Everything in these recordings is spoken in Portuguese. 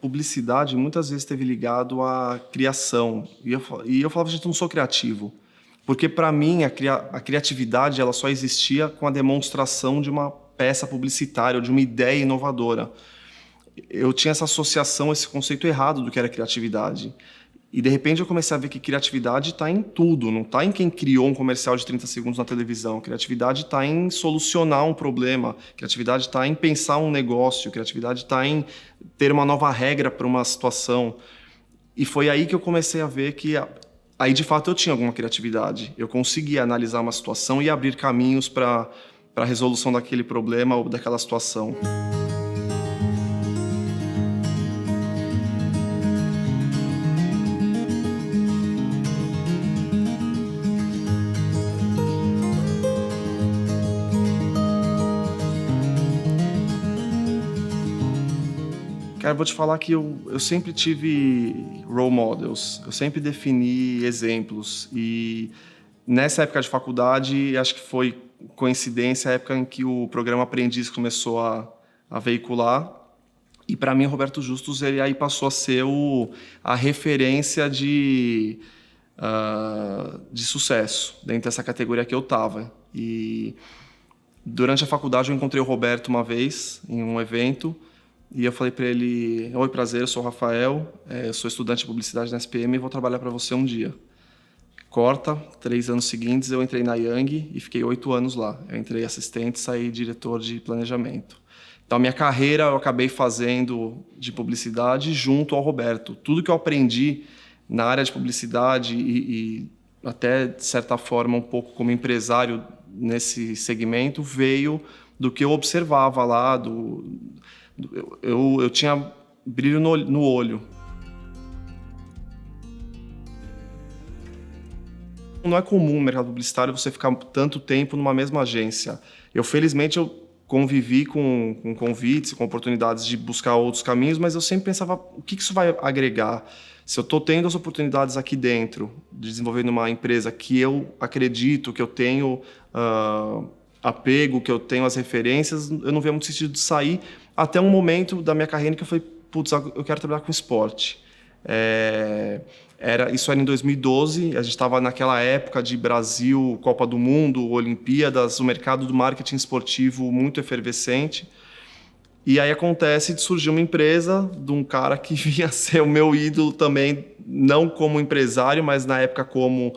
publicidade muitas vezes esteve ligado à criação. E eu falava, gente, eu não sou criativo. Porque, para mim, a criatividade ela só existia com a demonstração de uma peça publicitária ou de uma ideia inovadora. Eu tinha essa associação, esse conceito errado do que era criatividade. E, de repente, eu comecei a ver que criatividade está em tudo, não está em quem criou um comercial de 30 segundos na televisão. Criatividade está em solucionar um problema, criatividade está em pensar um negócio, criatividade está em ter uma nova regra para uma situação. E foi aí que eu comecei a ver que, aí, de fato, eu tinha alguma criatividade. Eu conseguia analisar uma situação e abrir caminhos para a resolução daquele problema ou daquela situação. Cara, eu vou te falar que eu sempre tive role models, eu sempre defini exemplos. E nessa época de faculdade, acho que foi coincidência a época em que o programa Aprendiz começou a veicular. E para mim, Roberto Justus, ele aí passou a ser a referência de sucesso dentro dessa categoria que eu estava. E durante a faculdade eu encontrei o Roberto uma vez em um evento. E eu falei para ele, oi, prazer, eu sou o Rafael, eu sou estudante de publicidade na SPM e vou trabalhar para você um dia. Corta, 3 anos seguintes eu entrei na Young e fiquei 8 anos lá. Eu entrei assistente e saí diretor de planejamento. Então, a minha carreira eu acabei fazendo de publicidade junto ao Roberto. Tudo que eu aprendi na área de publicidade e até, de certa forma, um pouco como empresário nesse segmento, veio do que eu observava lá, eu tinha brilho no olho. Não é comum no mercado publicitário você ficar tanto tempo numa mesma agência. Felizmente, eu convivi com convites, com oportunidades de buscar outros caminhos, mas eu sempre pensava, o que isso vai agregar? Se eu estou tendo as oportunidades aqui dentro, de desenvolver numa empresa que eu acredito, que eu tenho apego, que eu tenho as referências, eu não via muito sentido de sair, até um momento da minha carreira que eu falei, putz, eu quero trabalhar com esporte. Isso era em 2012, a gente estava naquela época de Brasil, Copa do Mundo, Olimpíadas, o mercado do marketing esportivo muito efervescente. E aí acontece de surgir uma empresa de um cara que vinha ser o meu ídolo também, não como empresário, mas na época como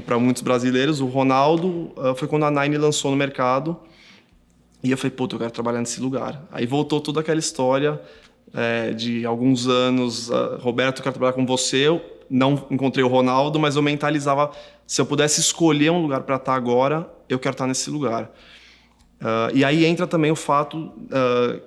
para muitos brasileiros, o Ronaldo. Foi quando a Nine lançou no mercado. E eu falei, puta, eu quero trabalhar nesse lugar. Aí voltou toda aquela história de alguns anos. Roberto, eu quero trabalhar com você. Eu não encontrei o Ronaldo, mas eu mentalizava, se eu pudesse escolher um lugar para estar agora, eu quero estar nesse lugar. E aí entra também o fato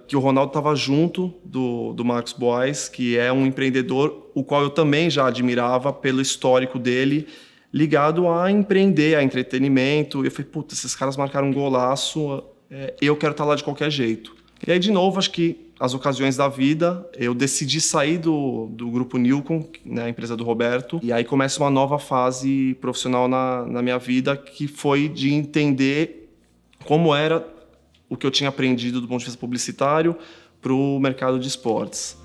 que o Ronaldo estava junto do Marcos Boas, que é um empreendedor, o qual eu também já admirava pelo histórico dele, ligado a empreender, a entretenimento. Eu falei, puta, esses caras marcaram um golaço, eu quero estar lá de qualquer jeito. E aí, de novo, acho que as ocasiões da vida, eu decidi sair do grupo Nilcon, né, a empresa do Roberto, e aí começa uma nova fase profissional na minha vida, que foi de entender como era o que eu tinha aprendido do ponto de vista publicitário para o mercado de esportes.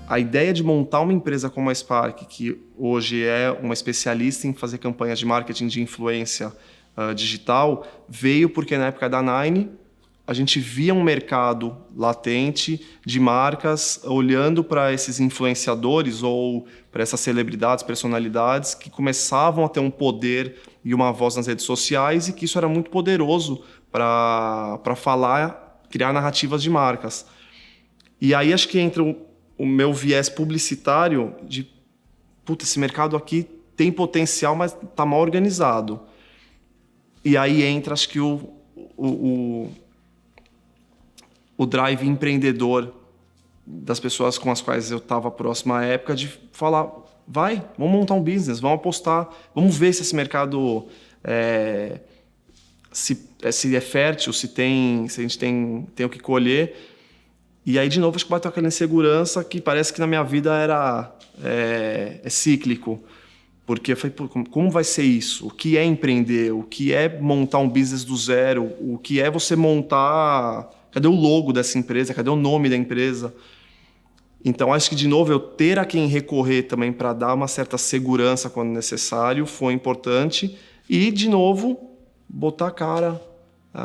A ideia de montar uma empresa como a Spark, que hoje é uma especialista em fazer campanhas de marketing de influência digital, veio porque na época da Nine a gente via um mercado latente de marcas olhando para esses influenciadores ou para essas celebridades, personalidades que começavam a ter um poder e uma voz nas redes sociais, e que isso era muito poderoso para falar, criar narrativas de marcas. E aí acho que entra o meu viés publicitário de, puta, esse mercado aqui tem potencial, mas está mal organizado. E aí entra, acho que o drive empreendedor das pessoas com as quais eu estava próximo à época, de falar, vamos montar um business, vamos apostar, vamos ver se esse mercado se é fértil, se a gente tem o que colher. E aí, de novo, acho que bateu aquela insegurança que parece que na minha vida é cíclico. Porque eu falei, pô, como vai ser isso? O que é empreender? O que é montar um business do zero? O que é você montar... Cadê o logo dessa empresa? Cadê o nome da empresa? Então, acho que, de novo, eu ter a quem recorrer também para dar uma certa segurança quando necessário foi importante. E, de novo, botar a cara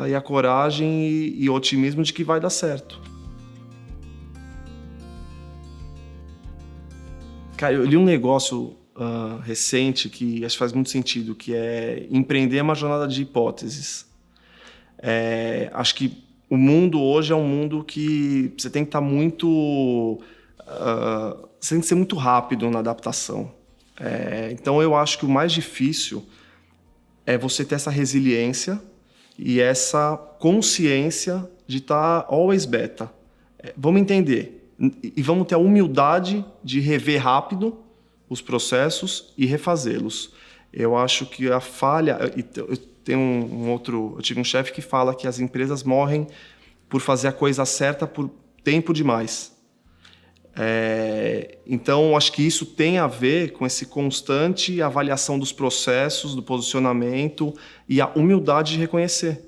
e a coragem e o otimismo de que vai dar certo. Cara, eu li um negócio recente que acho que faz muito sentido, que é empreender é uma jornada de hipóteses. Acho que o mundo hoje é um mundo que você tem que estar muito... você tem que ser muito rápido na adaptação. Então, eu acho que o mais difícil é você ter essa resiliência e essa consciência de estar always beta. Vamos entender. E vamos ter a humildade de rever rápido os processos e refazê-los. Eu acho que a falha... Eu tenho eu tive um chefe que fala que as empresas morrem por fazer a coisa certa por tempo demais. Então, acho que isso tem a ver com esse constante avaliação dos processos, do posicionamento e a humildade de reconhecer.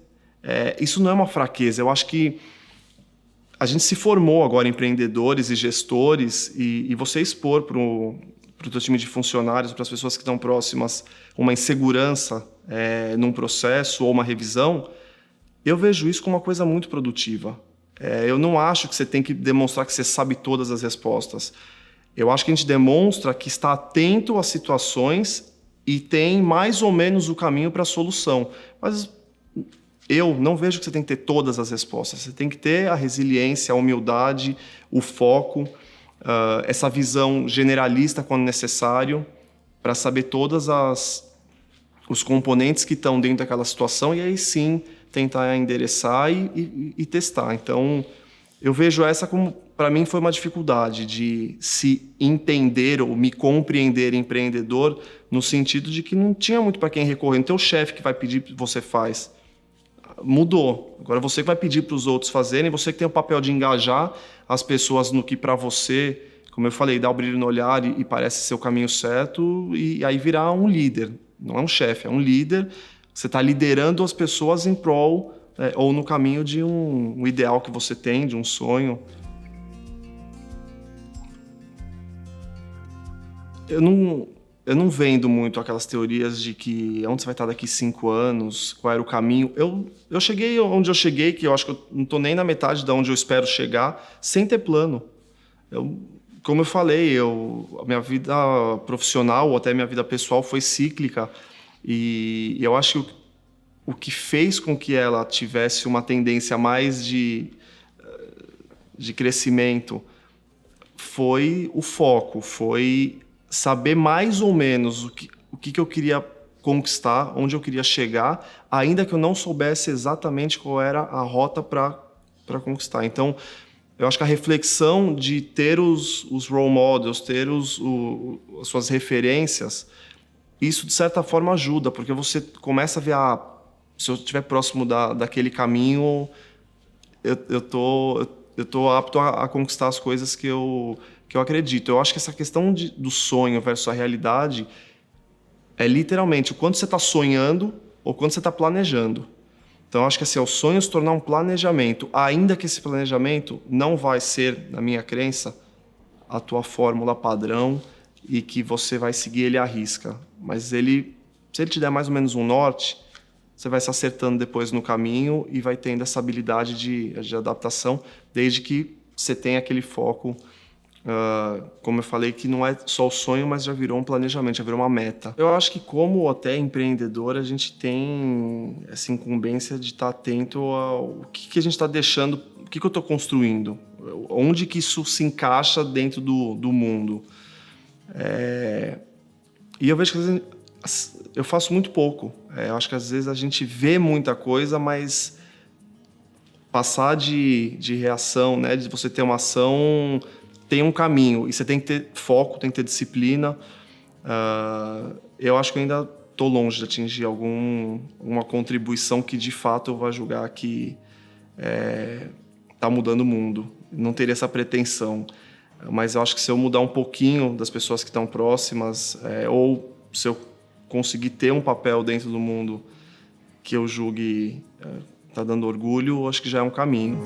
Isso não é uma fraqueza. Eu acho que a gente se formou agora empreendedores e gestores e você expor para o teu time de funcionários, para as pessoas que estão próximas, uma insegurança num processo ou uma revisão, eu vejo isso como uma coisa muito produtiva. Eu não acho que você tem que demonstrar que você sabe todas as respostas. Eu acho que a gente demonstra que está atento às situações e tem mais ou menos o caminho para a solução. Mas eu não vejo que você tem que ter todas as respostas. Você tem que ter a resiliência, a humildade, o foco, essa visão generalista quando necessário, para saber todas os componentes que estão dentro daquela situação e aí sim tentar endereçar e testar. Então, eu vejo essa como, para mim, foi uma dificuldade de se entender ou me compreender empreendedor no sentido de que não tinha muito para quem recorrer. Não tem o chefe que vai pedir que você faz. Mudou. Agora você que vai pedir para os outros fazerem, você que tem o papel de engajar as pessoas no que para você, como eu falei, dá o brilho no olhar e parece ser o caminho certo e aí virar um líder. Não é um chefe, é um líder. Você está liderando as pessoas em prol ou no caminho de um ideal que você tem, de um sonho. Eu não vendo muito aquelas teorias de que onde você vai estar daqui 5 anos, qual era o caminho. Eu cheguei onde eu cheguei, que eu acho que eu não estou nem na metade de onde eu espero chegar, sem ter plano. Como eu falei, a minha vida profissional ou até minha vida pessoal foi cíclica. E eu acho que o que fez com que ela tivesse uma tendência mais de crescimento foi o foco, foi saber mais ou menos o que eu queria conquistar, onde eu queria chegar, ainda que eu não soubesse exatamente qual era a rota para conquistar. Então, eu acho que a reflexão de ter os role models, ter as suas referências, isso, de certa forma, ajuda, porque você começa a ver, se eu estiver próximo daquele caminho, eu tô apto a conquistar as coisas que eu acredito. Eu acho que essa questão do sonho versus a realidade é literalmente o quanto você está sonhando ou quanto você está planejando. Então, eu acho que assim, o sonho se tornar um planejamento, ainda que esse planejamento não vai ser, na minha crença, a tua fórmula padrão e que você vai seguir ele à risca. Mas se ele te der mais ou menos um norte, você vai se acertando depois no caminho e vai tendo essa habilidade de adaptação, desde que você tenha aquele foco, como eu falei, que não é só o sonho, mas já virou um planejamento, já virou uma meta. Eu acho que como até empreendedor, a gente tem essa incumbência de estar atento ao que a gente está deixando, o que eu estou construindo, onde que isso se encaixa dentro do mundo. E eu vejo que às vezes, eu faço muito pouco. Eu acho que às vezes a gente vê muita coisa, mas passar de reação, né, de você ter uma ação, tem um caminho. E você tem que ter foco, tem que ter disciplina. Eu acho que eu ainda estou longe de atingir uma contribuição que, de fato, eu vou julgar que está mudando o mundo. Não teria essa pretensão. Mas eu acho que se eu mudar um pouquinho das pessoas que estão próximas, ou se eu conseguir ter um papel dentro do mundo que eu julgue tá dando orgulho, acho que já é um caminho.